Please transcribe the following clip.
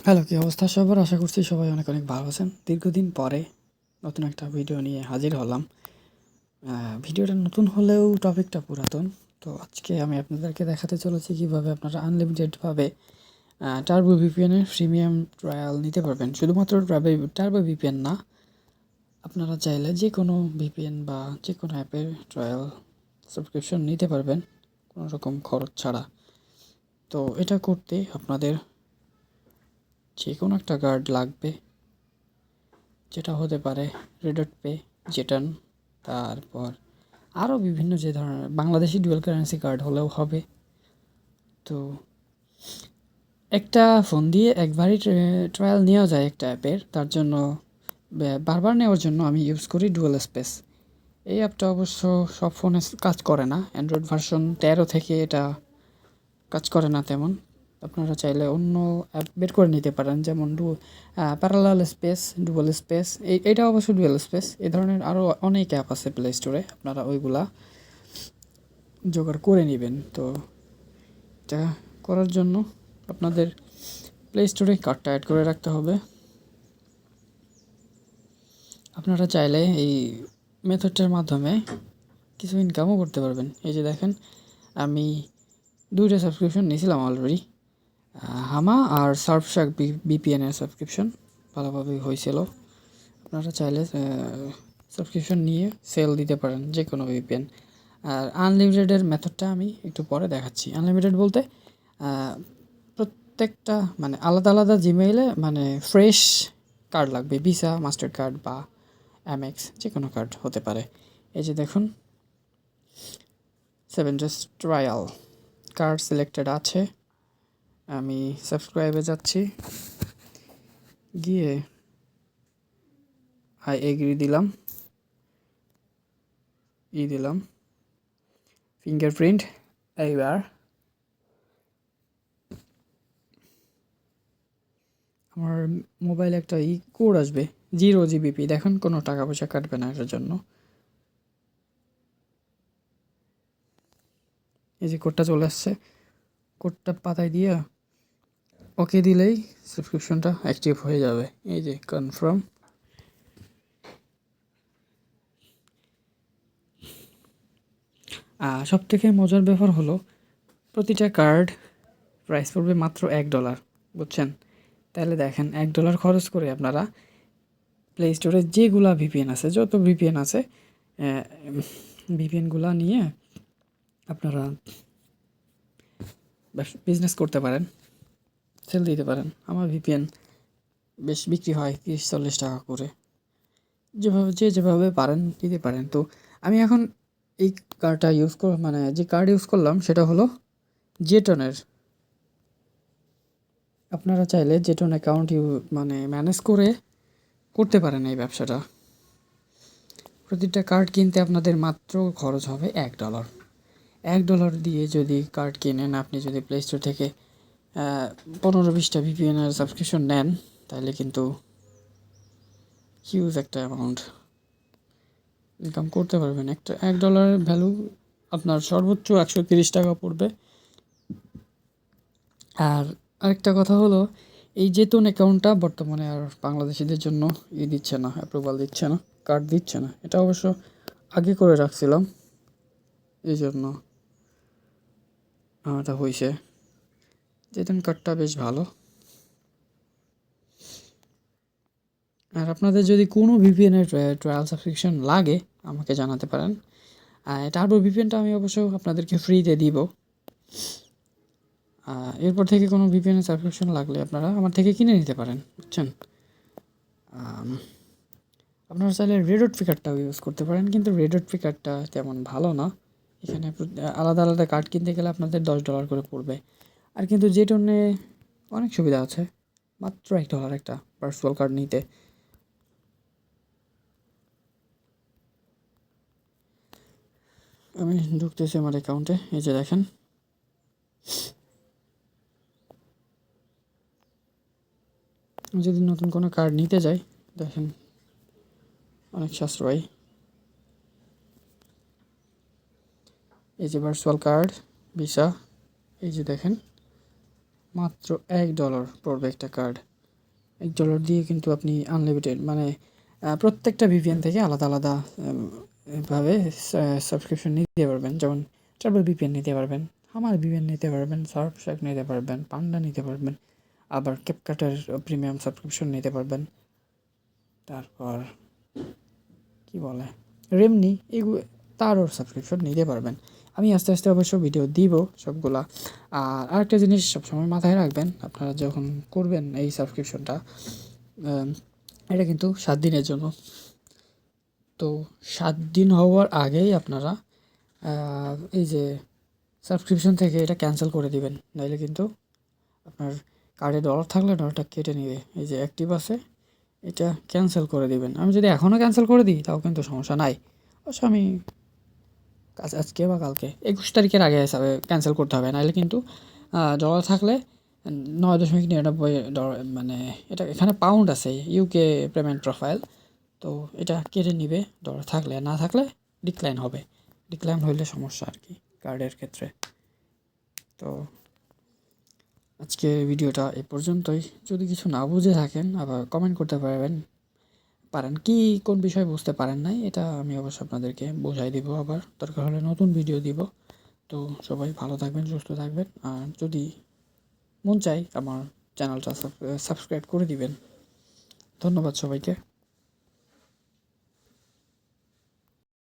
Hello, কি অবস্থা সবার? আশা করছি সবাই অনেক অনেক ভালো আছেন। দীর্ঘদিন পরে নতুন একটা ভিডিও নিয়ে হাজির হলাম। ভিডিওটা নতুন হলেও টপিকটা পুরাতন। তো আজকে আমি আপনাদেরকে দেখাতে চলেছি কীভাবে আপনারা আনলিমিটেডভাবে টার্বো ভিপিএনের প্রিমিয়াম ট্রায়াল নিতে পারবেন। শুধুমাত্র টার্বো ভিপিএন না, আপনারা চাইলে যে কোনো ভিপিএন বা যে কোনো অ্যাপের ট্রায়াল সাবস্ক্রিপশন নিতে পারবেন কোনো রকম খরচ ছাড়া। তো এটা করতে আপনাদের যে কোনো একটা গার্ড লাগবে, যেটা হতে পারে রেডট পে, জেটান, তারপর আরও বিভিন্ন যে ধরনের বাংলাদেশি ডুয়াল কারেন্সি কার্ড হলেও হবে। তো একটা ফোন দিয়ে একবারই ট্রায়াল নেওয়া যায় একটা অ্যাপের, তার জন্য বারবার নেওয়ার জন্য আমি ইউজ করি ডুয়াল স্পেস। এই অ্যাপটা অবশ্য সব ফোনে কাজ করে না, অ্যান্ড্রয়েড ভার্সন 13 থেকে এটা কাজ করে না তেমন। আপনারা চাইলে অন্য অ্যাপ বের করে নিতে পারেন, যেমন প্যারালাল স্পেস, ডুয়াল স্পেস। এইটা অবশ্য ডুয়াল স্পেস। এই ধরনের আরও অনেক অ্যাপ আছে প্লে স্টোরে, আপনারা ওইগুলা জোগাড় করে নেবেন। তো এটা করার জন্য আপনাদের প্লে স্টোরে কার্ডটা অ্যাড করে রাখতে হবে। আপনারা চাইলে এই মেথডটার মাধ্যমে কিছু ইনকামও করতে পারবেন। এই যে দেখেন, আমি 2টা সাবস্ক্রিপশন নিয়েছিলাম অলরেডি, হামা আর সার্ফশাক বিপিএনের সাবস্ক্রিপশন ভালোভাবেই হয়েছিল। আপনারা চাইলে সাবস্ক্রিপশন নিয়ে সেল দিতে পারেন যে কোনো ভিপিএন। আর আনলিমিটেডের মেথডটা আমি একটু পরে দেখাচ্ছি। আনলিমিটেড বলতে প্রত্যেকটা মানে আলাদা আলাদা জিমেইলে মানে ফ্রেশ কার্ড লাগবে, ভিসা, মাস্টার কার্ড বা অ্যামেক্স, যে কোনো কার্ড হতে পারে। এই যে দেখুন, 7 ডেজ ট্রায়াল কার্ড সিলেক্টেড আছে। আমি সাবস্ক্রাইবে যাচ্ছি, গিয়ে আই এগ্রি দিলাম, দিলাম ফিঙ্গারপ্রিন্ট। এইবার আমার মোবাইলে একটা কোড আসবে 0 GBP। দেখুন, কোনো টাকা পয়সা কাটবে না এটার জন্য। এই যে কোডটা চলে আসছে, কোডটা পাতায় দিয়ে ওকে দিলেই সাবস্ক্রিপশনটা অ্যাক্টিভ হয়ে যাবে। এই যে কনফার্ম। সব থেকে মজার ব্যাপার হলো, প্রতিটা কার্ড প্রাইস পড়বে মাত্র $1, বুঝছেন? তাহলে দেখেন, $1 খরচ করে আপনারা প্লে স্টোরে যেগুলা ভিপিএন আছে, যত ভিপিএন আছে, ভিপিএনগুলা নিয়ে আপনারা বিজনেস করতে পারেন, সেল দিতে পারেন। আমার ভিপিএন বেশ বিক্রি হয় 30-40 টাকা করে, যেভাবে পারেন দিতে পারেন। তো আমি এখন এই কার্ডটা মানে যে কার্ড ইউজ করলাম সেটা হলো জেটনের। আপনারা চাইলে জেটন অ্যাকাউন্ট মানে ম্যানেজ করে করতে পারেন এই ব্যবসাটা। প্রতিটা কার্ড কিনতে আপনাদের মাত্র খরচ হবে $1। $1 দিয়ে যদি কার্ড কেনেন, আপনি যদি প্লে স্টোর থেকে 15-20টা ভিপিএনের সাবস্ক্রিপশন নেন, তাহলে কিন্তু হিউজ একটা অ্যামাউন্ট ইনকাম করতে পারবেন। $1 ভ্যালু আপনার সর্বোচ্চ 130 টাকা পড়বে। আর আরেকটা কথা হলো, এই জেতুন অ্যাকাউন্টটা বর্তমানে আর বাংলাদেশিদের জন্য দিচ্ছে না, অ্যাপ্রুভাল দিচ্ছে না, কার্ড দিচ্ছে না। এটা অবশ্য আগে করে রাখছিলাম, এই জন্য এটা হয়েছে। জেতুন কার্ডটা বেশ ভালো। আর আপনাদের যদি কোনো ভিপিএনের ট্রায়াল সাবস্ক্রিপশন লাগে, আমাকে জানাতে পারেন। টার্বো ভিপিএনটা আমি অবশ্য আপনাদেরকে ফ্রিতে দিব। এরপর থেকে কোনো ভিপিএনের সাবস্ক্রিপশন লাগলে আপনারা আমার থেকে কিনে নিতে পারেন, বুঝছেন? আপনারা চাইলে রেডট কার্ডটাও ইউজ করতে পারেন, কিন্তু রেডট কার্ডটা তেমন ভালো না। এখানে আলাদা আলাদা কার্ড কিনতে গেলে আপনাদের $10 করে পড়বে। আর কিন্তু জেটনে অনেক সুবিধা আছে, মাত্র $1 একটা ভার্চুয়াল কার্ড নিতে। আমি ঢুকতেছি আমার অ্যাকাউন্টে। এই যে দেখেন, যদি নতুন কোনো কার্ড নিতে যাই, দেখেন অনেক সাশ্রয়ী। এই যে ভার্চুয়াল কার্ড, ভিসা, এই যে দেখেন মাত্র $1 পড়বে একটা কার্ড। $1 দিয়ে কিন্তু আপনি আনলিমিটেড মানে প্রত্যেকটা ভিপিএন থেকে আলাদা আলাদা ভাবে সাবস্ক্রিপশন নিতে পারবেন। যেমন ট্রাভেল ভিপিএন নিতে পারবেন, হামার ভিপিএন নিতে পারবেন, সার্ফশার্ক নিতে পারবেন, পান্ডা নিতে পারবেন, আবার ক্যাপকাটের প্রিমিয়াম সাবস্ক্রিপশন নিতে পারবেন। তারপর কি বলে রেমনি, এগুলো তারও সাবস্ক্রিপশন নিতে পারবেন। আমি আস্তে আস্তে অবশ্য ভিডিও দিব সবগুলা। আর আরেকটা জিনিস সবসময় মাথায় রাখবেন, আপনারা যখন করবেন এই সাবস্ক্রিপশনটা, এটা কিন্তু 7 দিনের জন্য। তো 7 দিন হওয়ার আগেই আপনারা এই যে সাবস্ক্রিপশন থেকে এটা ক্যান্সেল করে দিবেন, নাইলে কিন্তু আপনার কার্ডে ডলার থাকলে ডলারটা কেটে নেবে। এই যে অ্যাক্টিভ আছে, এটা ক্যান্সেল করে দিবেন। আমি যদি এখনও ক্যান্সেল করে দিই তাও কিন্তু সমস্যা নাই। অবশ্য আমি আজকে বা কালকে 21 তারিখের আগে ক্যান্সেল করতে হবে, নাহলে কিন্তু ডলার থাকলে $9.99 মানে এটা এখানে পাউন্ড আছে, ইউকে পেমেন্ট প্রোফাইল। তো এটা কেটে নিবে ডলার থাকলে, না থাকলে ডিক্লাইন হবে। ডিক্লাইন হইলে সমস্যা আর কি কার্ডের ক্ষেত্রে। তো আজকে ভিডিওটা এ পর্যন্তই। যদি কিছু না বুঝে থাকেন আবার কমেন্ট করতে পারেন কি কোন বিষয় বুঝতে পারেন নাই, এটা আমি অবশ্য আপনাদেরকে বোঝাই দিব, আবার দরকার হলে নতুন ভিডিও দিব। তো সবাই ভালো থাকবেন, সুস্থ থাকবেন। আর যদি মন চাই আমার চ্যানেলটা সাবস্ক্রাইব করে দিবেন। ধন্যবাদ সবাইকে।